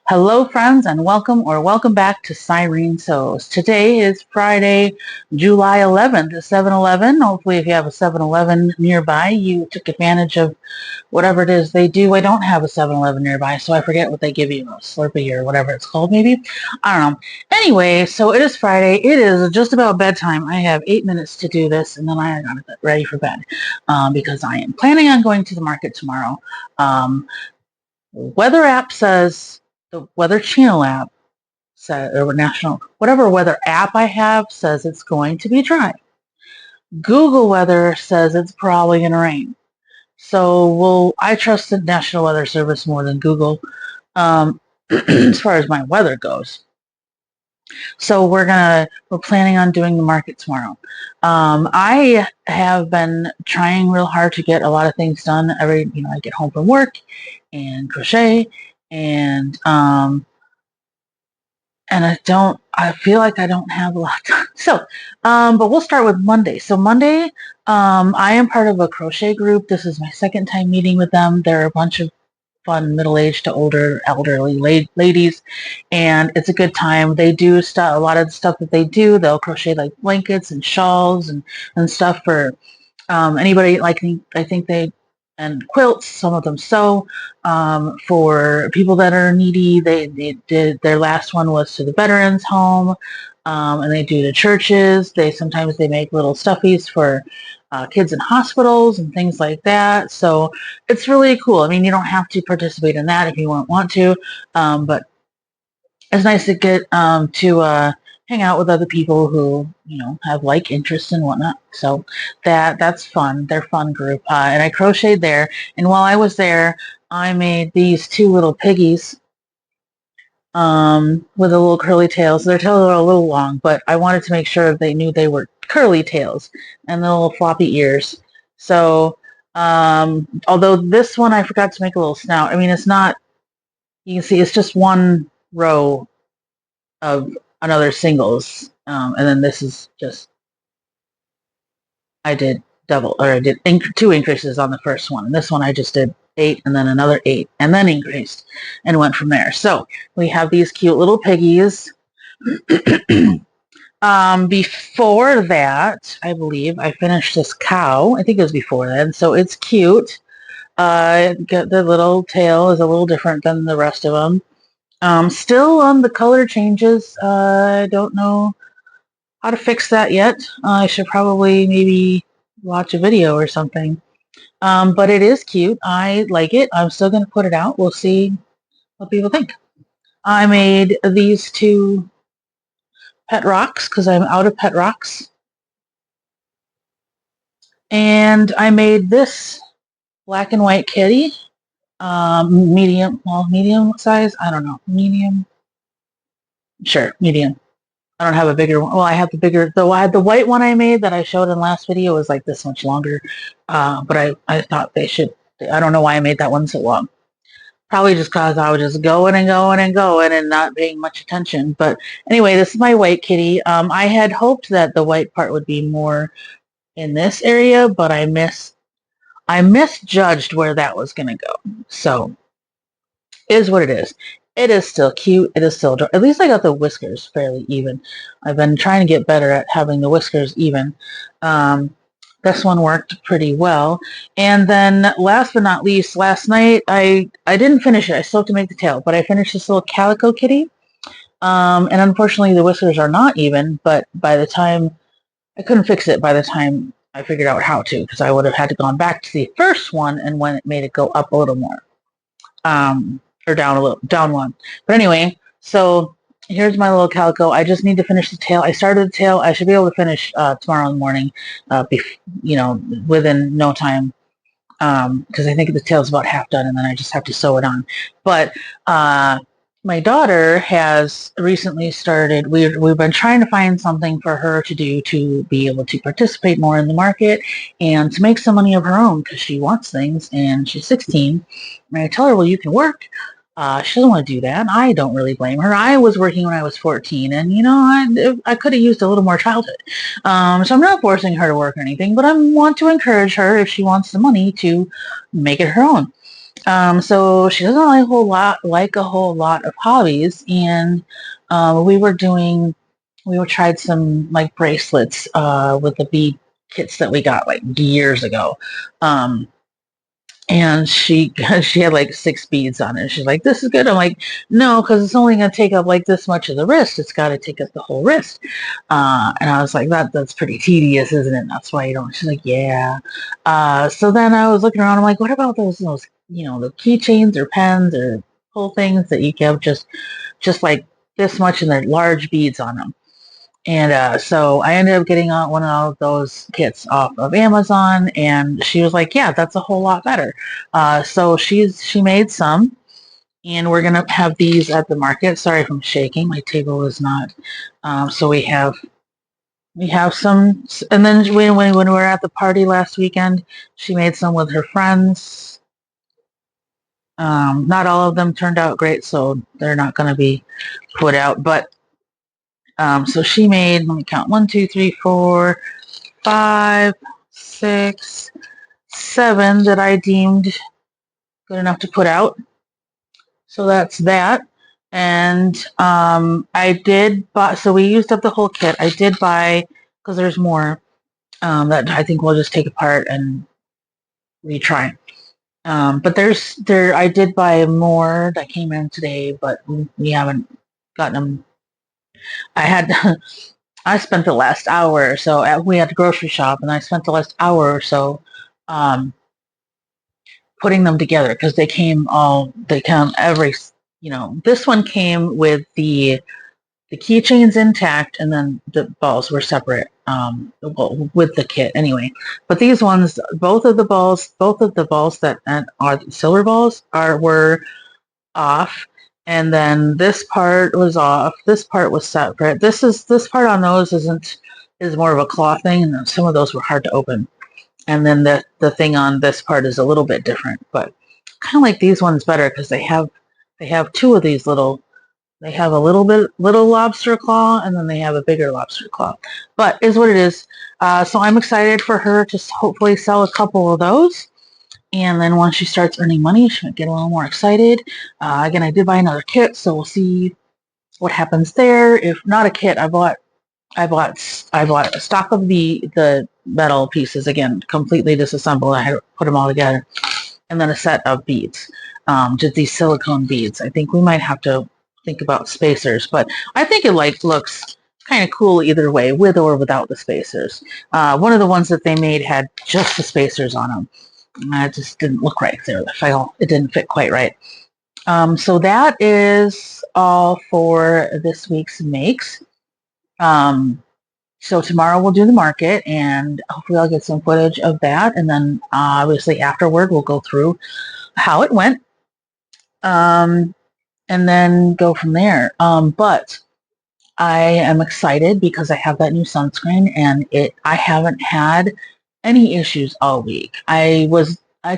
Hello, friends, and welcome back to Cyrene Sews. Today is Friday, July 11th, 7-Eleven. Hopefully, if you have a 7-Eleven nearby, you took advantage of whatever it is they do. I don't have a 7-Eleven nearby, so I forget what they give you, a Slurpee or whatever it's called, maybe. I don't know. Anyway, so it is Friday. It is just about bedtime. I have 8 minutes to do this, and then I gotta get ready for bed because I am planning on going to the market tomorrow. Weather app says the Weather Channel app says, or national, whatever weather app I have says it's going to be dry. Google Weather says it's probably going to rain. So, I trust the National Weather Service more than Google as far as my weather goes. So we're planning on doing the market tomorrow. I have been trying real hard to get a lot of things done. I get home from work and crochet and I feel like I don't have a lot done. So, but we'll start with Monday. So Monday, I am part of a crochet group. This is my second time meeting with them. They're a bunch of fun middle-aged to elderly ladies, and it's a good time. They do a lot of the stuff that they do. They'll crochet like blankets and shawls and stuff for anybody, like I think and quilts. Some of them sew for people that are needy. They did their last one was to the veterans home, and they do to churches. Sometimes they make little stuffies for kids in hospitals and things like that. So it's really cool. I mean, you don't have to participate in that if you don't want to, but it's nice to get to hang out with other people who have like interests and whatnot. So that's fun. They're a fun group, and I crocheted there. And while I was there, I made these two little piggies with the little curly tails. Their tails are a little long, but I wanted to make sure they knew they were curly tails and the little floppy ears. So although this one I forgot to make a little snout. I mean, it's not. You can see it's just one row of another singles, and then this is just I did two increases on the first one, and this one I just did 8 and then another 8 and then increased and went from there. So we have these cute little piggies. Before that, I believe I finished this cow. I think it was before then, so it's cute. The little tail is a little different than the rest of them. Still on the color changes. I don't know how to fix that yet. I should probably maybe watch a video or something. But it is cute. I like it. I'm still going to put it out. We'll see what people think. I made these two pet rocks because I'm out of pet rocks. And I made this black and white kitty. Medium size. I don't know. Medium. Sure, medium. I don't have a bigger one. Well, I have the bigger, though I had the white one I made that I showed in last video was like this much longer. But I thought I don't know why I made that one so long. Probably just because I was just going and going and going and not paying much attention. But anyway, this is my white kitty. I had hoped that the white part would be more in this area, but I misjudged where that was going to go. So, it is what it is. It is still cute. It is still, at least I got the whiskers fairly even. I've been trying to get better at having the whiskers even. This one worked pretty well. And then last but not least, last night, I didn't finish it. I still have to make the tail, but I finished this little calico kitty. And unfortunately, the whiskers are not even, but by the time, I couldn't fix it by the time I figured out how to, because I would have had to gone back to the first one and when it made it go up a little more. Or down one. But anyway, so here's my little calico. I just need to finish the tail. I started the tail. I should be able to finish tomorrow in the morning, within no time, because I think the tail's about half done, and then I just have to sew it on. But my daughter has recently started. We've been trying to find something for her to do to be able to participate more in the market and to make some money of her own because she wants things, and she's 16. And I tell her, well, you can work. She doesn't want to do that. I don't really blame her. I was working when I was 14, and I could have used a little more childhood. So I'm not forcing her to work or anything, but I want to encourage her if she wants the money to make it her own. So she doesn't like a whole lot of hobbies, and we were doing, we were tried some like bracelets with the bead kits that we got like years ago. Um, and she had like 6 beads on it. She's like, "This is good." I'm like, "No, because it's only going to take up like this much of the wrist. It's got to take up the whole wrist." And I was like, "That's pretty tedious, isn't it? That's why you don't." She's like, "Yeah." So then I was looking around. I'm like, "What about those the keychains or pens or whole things that you have just like this much and they're large beads on them?" And so I ended up getting one of those kits off of Amazon, and she was like, "Yeah, that's a whole lot better." So she made some, and we're gonna have these at the market. Sorry if I'm shaking; my table is not. So we have some, and then when we were at the party last weekend, she made some with her friends. Not all of them turned out great, so they're not going to be put out. But so she made. Let me count: 1, 2, 3, 4. 5, 6, 7 that I deemed good enough to put out. So that's that. And I did buy, so we used up the whole kit. I did buy, because there's more that I think we'll just take apart and retry. But I did buy more that came in today, but we haven't gotten them. I had, I spent the last hour or so, we had to grocery shop, and I spent the last hour or so um, putting them together because they come this one came with the keychains intact, and then the balls were separate, well, with the kit anyway. But these ones, both of the balls that are the silver balls were off, and then this part was off. This part was separate. This part on those is more of a claw thing, and some of those were hard to open. And then the thing on this part is a little bit different, but kind of like these ones better because they have two of these little. They have a little lobster claw, and then they have a bigger lobster claw. But is what it is. So I'm excited for her to hopefully sell a couple of those. And then once she starts earning money, she might get a little more excited. Again, I did buy another kit, so we'll see what happens there. If not a kit, I bought a stock of the metal pieces, again, completely disassembled. I had to put them all together, and then a set of beads, just these silicone beads. I think we might have to think about spacers, but I think it looks kind of cool either way, with or without the spacers. One of the ones that they made had just the spacers on them. It just didn't look right there. It didn't fit quite right. So that is all for this week's makes. So tomorrow we'll do the market, and hopefully I'll get some footage of that. And then obviously afterward we'll go through how it went, and then go from there. But I am excited because I have that new sunscreen, and I haven't had any issues all week. I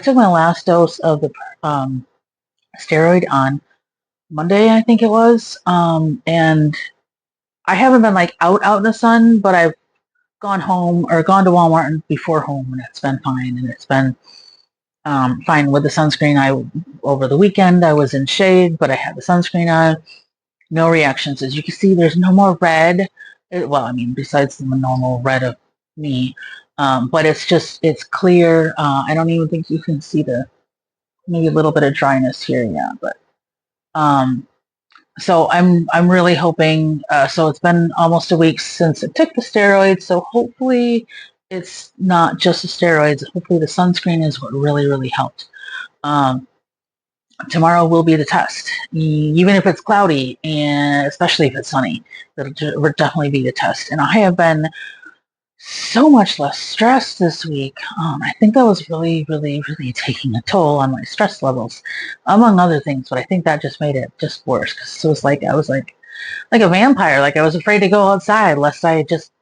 took my last dose of the steroid on Monday, I think it was, and I haven't been like out in the sun, but I've gone home or gone to Walmart before home, and it's been fine, and it's been fine with the sunscreen. Over the weekend I was in shade, but I had the sunscreen on. No reactions. As you can see, there's no more red. Well, I mean, besides the normal red of me, but it's clear. I don't even think you can see maybe a little bit of dryness here, yeah, but um, so I'm really hoping. So it's been almost a week since I took the steroids. So hopefully it's not just the steroids. Hopefully the sunscreen is what really helped. Um, Tomorrow will be the test, even if it's cloudy, and especially if it's sunny. It'll definitely be the test. And I have been so much less stressed this week. I think that was really taking a toll on my stress levels, among other things. But I think that just made it just worse because it was like I was like a vampire. Like I was afraid to go outside lest I just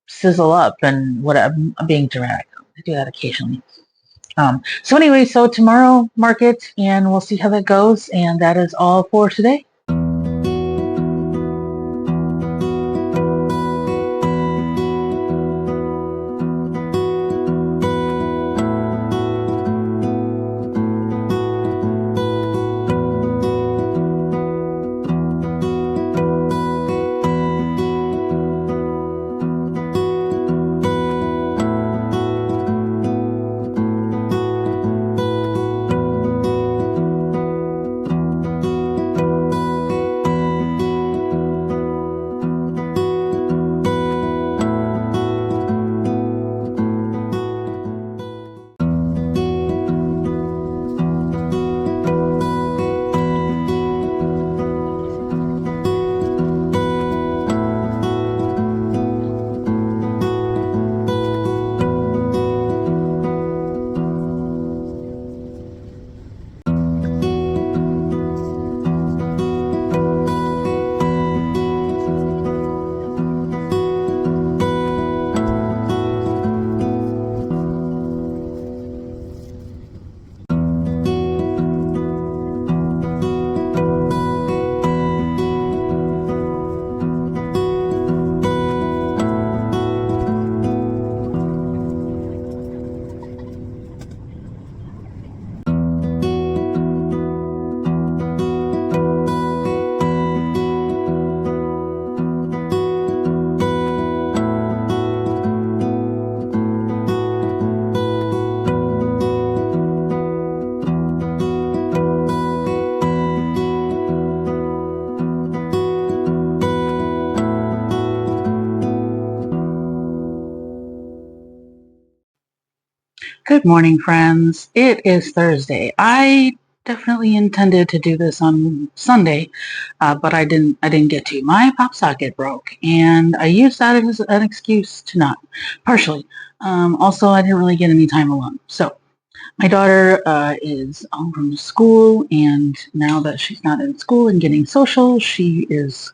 sizzle up and whatever. I'm being dramatic. I do that occasionally. So anyway, so tomorrow market, and we'll see how that goes. And that is all for today. Good morning, friends. It is Thursday. I definitely intended to do this on Sunday, but I didn't. I didn't get to. My pop socket broke, and I used that as an excuse to not. Partially. Also, I didn't really get any time alone. So my daughter is home from school, and now that she's not in school and getting social, she is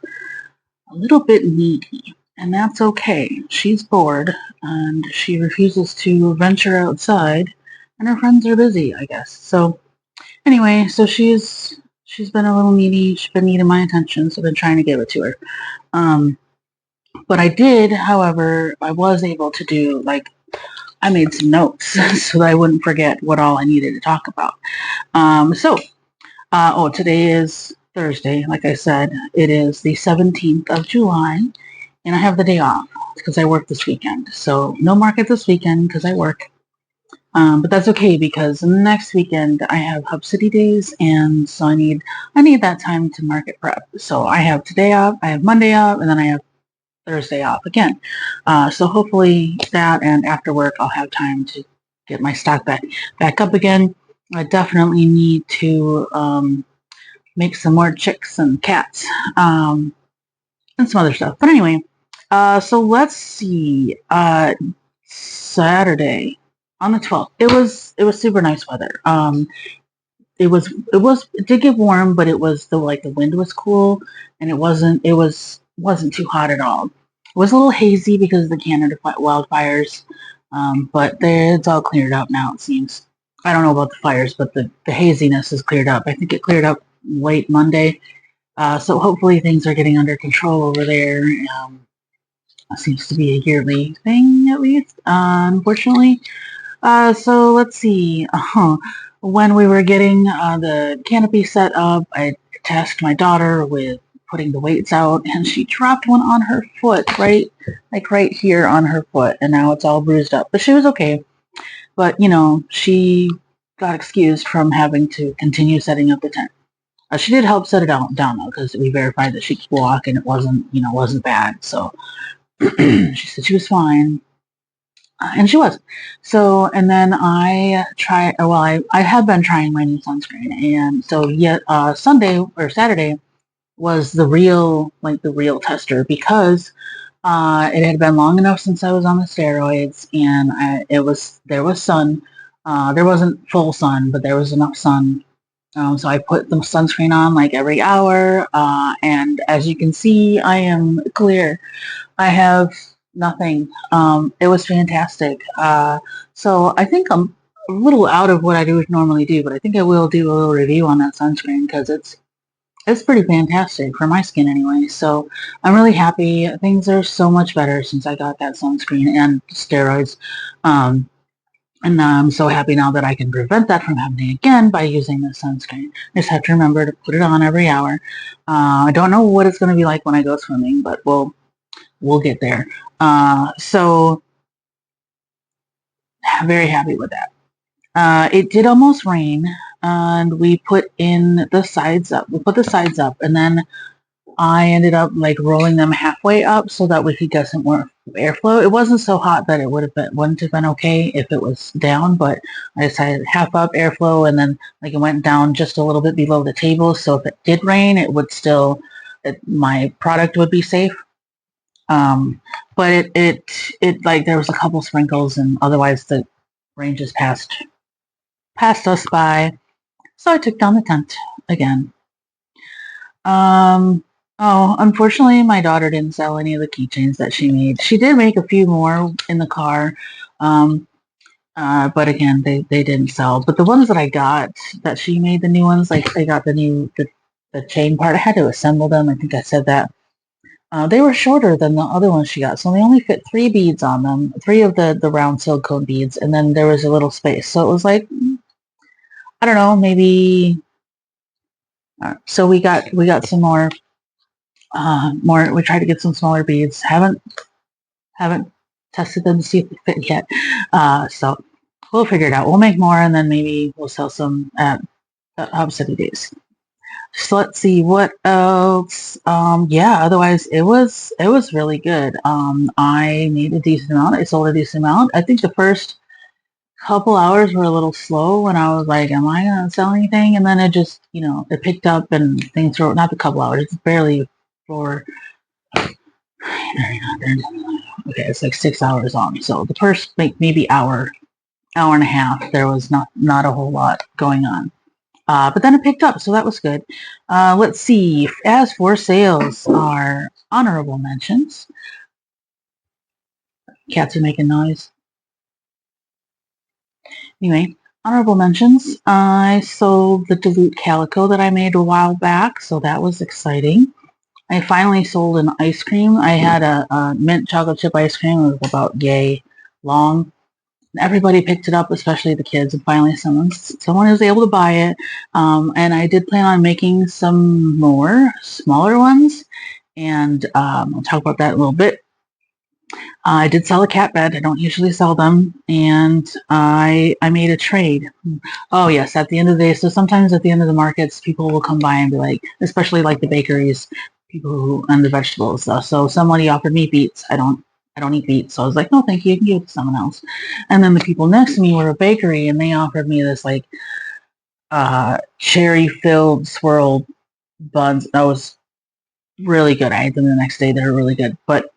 a little bit needy, and that's okay. She's bored, and she refuses to venture outside, and her friends are busy, I guess. So anyway, so she's been a little needy. She's been needing my attention, so I've been trying to give it to her. Um, but I did, however, I was able to do I made some notes so that I wouldn't forget what all I needed to talk about. Today is Thursday. Like I said, it is the 17th of July, and I have the day off because I work this weekend. So no market this weekend because I work. But that's okay because next weekend I have Hub City days, and so I need that time to market prep. So I have today off, I have Monday off, and then I have Thursday off again. So hopefully that and after work I'll have time to get my stock back up again. I definitely need to make some more chicks and cats, and some other stuff. But anyway, so let's see. Saturday on the 12th, it was super nice weather. It did get warm, but it was the wind was cool, and it wasn't too hot at all. It was a little hazy because of the Canada wildfires, but it's all cleared up now. It seems. I don't know about the fires, but the haziness is cleared up. I think it cleared up late Monday, so hopefully things are getting under control over there. It seems to be a yearly thing, at least, unfortunately. So let's see. When we were getting the canopy set up, I tasked my daughter with putting the weights out, and she dropped one on her foot, right here on her foot, and now it's all bruised up. But she was okay. But she got excused from having to continue setting up the tent. She did help set it down though, because we verified that she could walk and it wasn't bad. So she said she was fine, and she was. So, and then I tried. Well, I have been trying my new sunscreen, and so yet Sunday or Saturday was the real tester because it had been long enough since I was on the steroids, and there was sun. There wasn't full sun, but there was enough sun. So I put the sunscreen on like every hour, and as you can see, I am clear. I have nothing. It was fantastic. So I think I'm a little out of what I would normally do, but I think I will do a little review on that sunscreen because it's pretty fantastic for my skin anyway. So I'm really happy. Things are so much better since I got that sunscreen and steroids. Um, and I'm so happy now that I can prevent that from happening again by using this sunscreen. I just have to remember to put it on every hour. I don't know what it's going to be like when I go swimming, but we'll get there. So very happy with that. It did almost rain, and we put the sides up. We put the sides up, and then I ended up like rolling them halfway up so that we could get some more airflow. It wasn't so hot that wouldn't have been okay if it was down, but I decided half up airflow, and then like it went down just a little bit below the table, so if it did rain, my product would be safe. But it like there was a couple sprinkles, and otherwise the rain just passed us by. So I took down the tent again. Unfortunately, my daughter didn't sell any of the keychains that she made. She did make a few more in the car, but again, they didn't sell. But the ones that I got, that she made, the new ones, like I got the chain part. I had to assemble them. I think I said that. They were shorter than the other ones she got, so they only fit 3 beads on them, 3 of the round silicone beads, and then there was a little space. So it was like, I don't know, maybe. So we got some more. We tried to get some smaller beads. Haven't tested them to see if they fit yet. So we'll figure it out. We'll make more, and then maybe we'll sell some at Hub City Days. So let's see what else. Yeah. Otherwise, it was really good. I made a decent amount. I sold a decent amount. I think the first couple hours were a little slow and I was like, am I going to sell anything? And then it just, it picked up and things were, not the couple hours, it's barely for, okay, it's like 6 hours on. So the first maybe hour and a half, there was not a whole lot going on. But then it picked up, so that was good. Let's see. As for sales, our honorable mentions. Cats are making noise. Anyway, honorable mentions. I sold the Dilute Calico that I made a while back, so that was exciting. I finally sold an ice cream. I had a mint chocolate chip ice cream. It was about yay long. Everybody picked it up, especially the kids, and finally someone was able to buy it. And I did plan on making some more smaller ones, and I'll talk about that in a little bit. I did sell a cat bed. I don't usually sell them, and I made a trade. Oh yes, at the end of the day. So sometimes at the end of the markets, people will come by and be like, especially like the bakeries, people who and the vegetables. So somebody offered me beets. I don't eat beets, so I was like, no, thank you. You can give it to someone else. And then the people next to me were a bakery, and they offered me this like cherry-filled swirl buns. That was really good. I ate them the next day. They were really good, but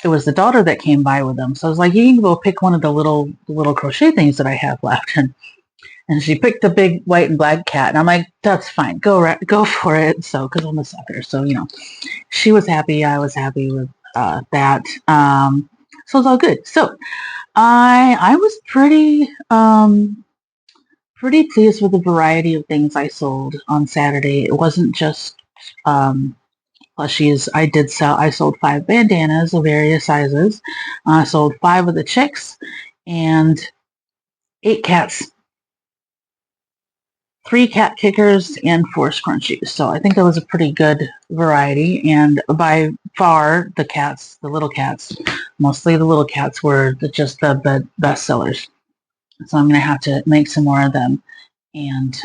it was the daughter that came by with them. So I was like, you can go pick one of the little crochet things that I have left. And she picked a big white and black cat. And I'm like, that's fine. Go for it. So, because I'm a sucker. So, she was happy. I was happy with that. So it's all good. So I was pretty pleased with the variety of things I sold on Saturday. It wasn't just plushies. I sold 5 bandanas of various sizes. I sold 5 of the chicks and 8 cats, 3 cat kickers, and 4 scrunchies. So I think that was a pretty good variety. And by far, the little cats, mostly the little cats, were just the best sellers. So I'm going to have to make some more of them. And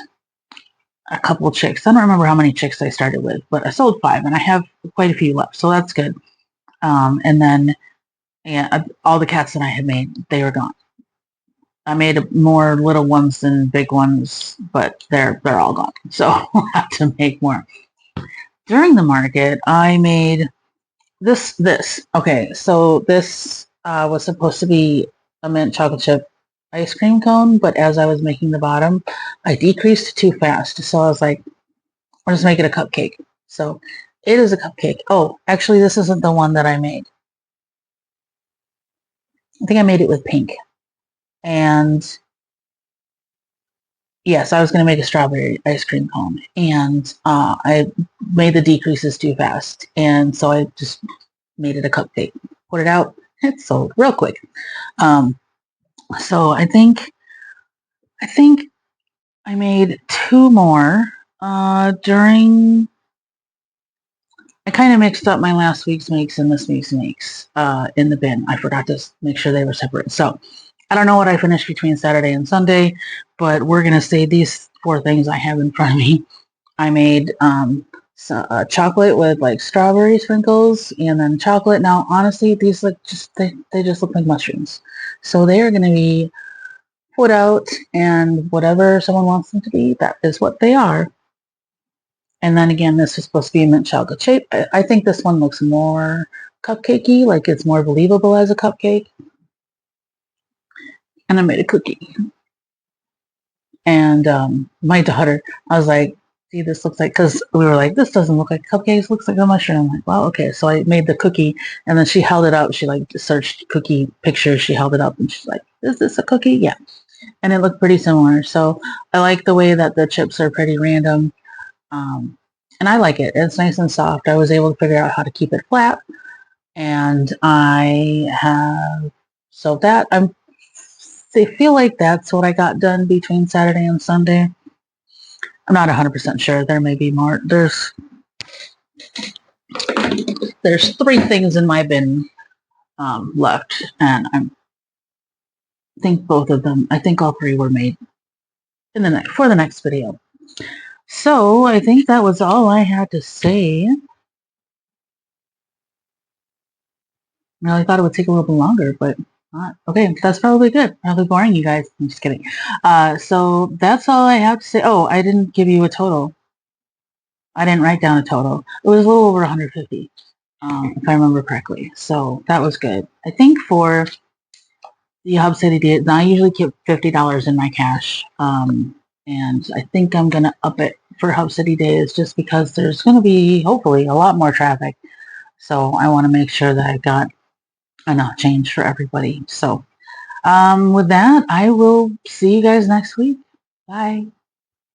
a couple of chicks. I don't remember how many chicks I started with, but I sold 5, and I have quite a few left. So that's good. And then all the cats that I had made, they were gone. I made more little ones than big ones, but they're all gone. So we'll have to make more. During the market, I made this. Okay, so this was supposed to be a mint chocolate chip ice cream cone, but as I was making the bottom, I decreased too fast. So I was like, I'll just make it a cupcake. So it is a cupcake. Oh, actually, this isn't the one that I made. I think I made it with pink. And yes, I was going to make a strawberry ice cream cone. And I made the decreases too fast. And so I just made it a cupcake. Put it out. It sold real quick. So I think I made 2 more during. I kind of mixed up my last week's makes and this week's makes in the bin. I forgot to make sure they were separate. So I don't know what I finished between Saturday and Sunday, but we're going to say these 4 things I have in front of me. I made chocolate with like strawberry sprinkles and then chocolate. Now, honestly, these they just look like mushrooms. So they are going to be put out, and whatever someone wants them to be, that is what they are. And then again, this is supposed to be a mint chocolate shape. I think this one looks more cupcakey, like it's more believable as a cupcake. And I made a cookie. And my daughter, I was like, see, this looks like, because we were like, this doesn't look like cupcakes, looks like a mushroom. I'm like, well, okay. So I made the cookie, and then she held it up. She like searched cookie pictures. She held it up, and she's like, is this a cookie? Yeah. And it looked pretty similar. So I like the way that the chips are pretty random. And I like it. It's nice and soft. I was able to figure out how to keep it flat. And I have, so that, I feel like that's what I got done between Saturday and Sunday. I'm not 100% sure. There may be more. There's 3 things in my bin left. And I think both of them, I think all 3 were made for the next video. So I think that was all I had to say. I really thought it would take a little bit longer, but Okay, that's probably good. Probably boring, you guys. I'm just kidding. So that's all I have to say. Oh, I didn't give you a total. I didn't write down a total. It was a little over 150, if I remember correctly. So that was good. I think for the Hub City Days, I usually keep $50 in my cash. And I think I'm going to up it for Hub City Days just because there's going to be, hopefully, a lot more traffic. So I want to make sure that I got enough change for everybody. So with that, I will see you guys next week. Bye.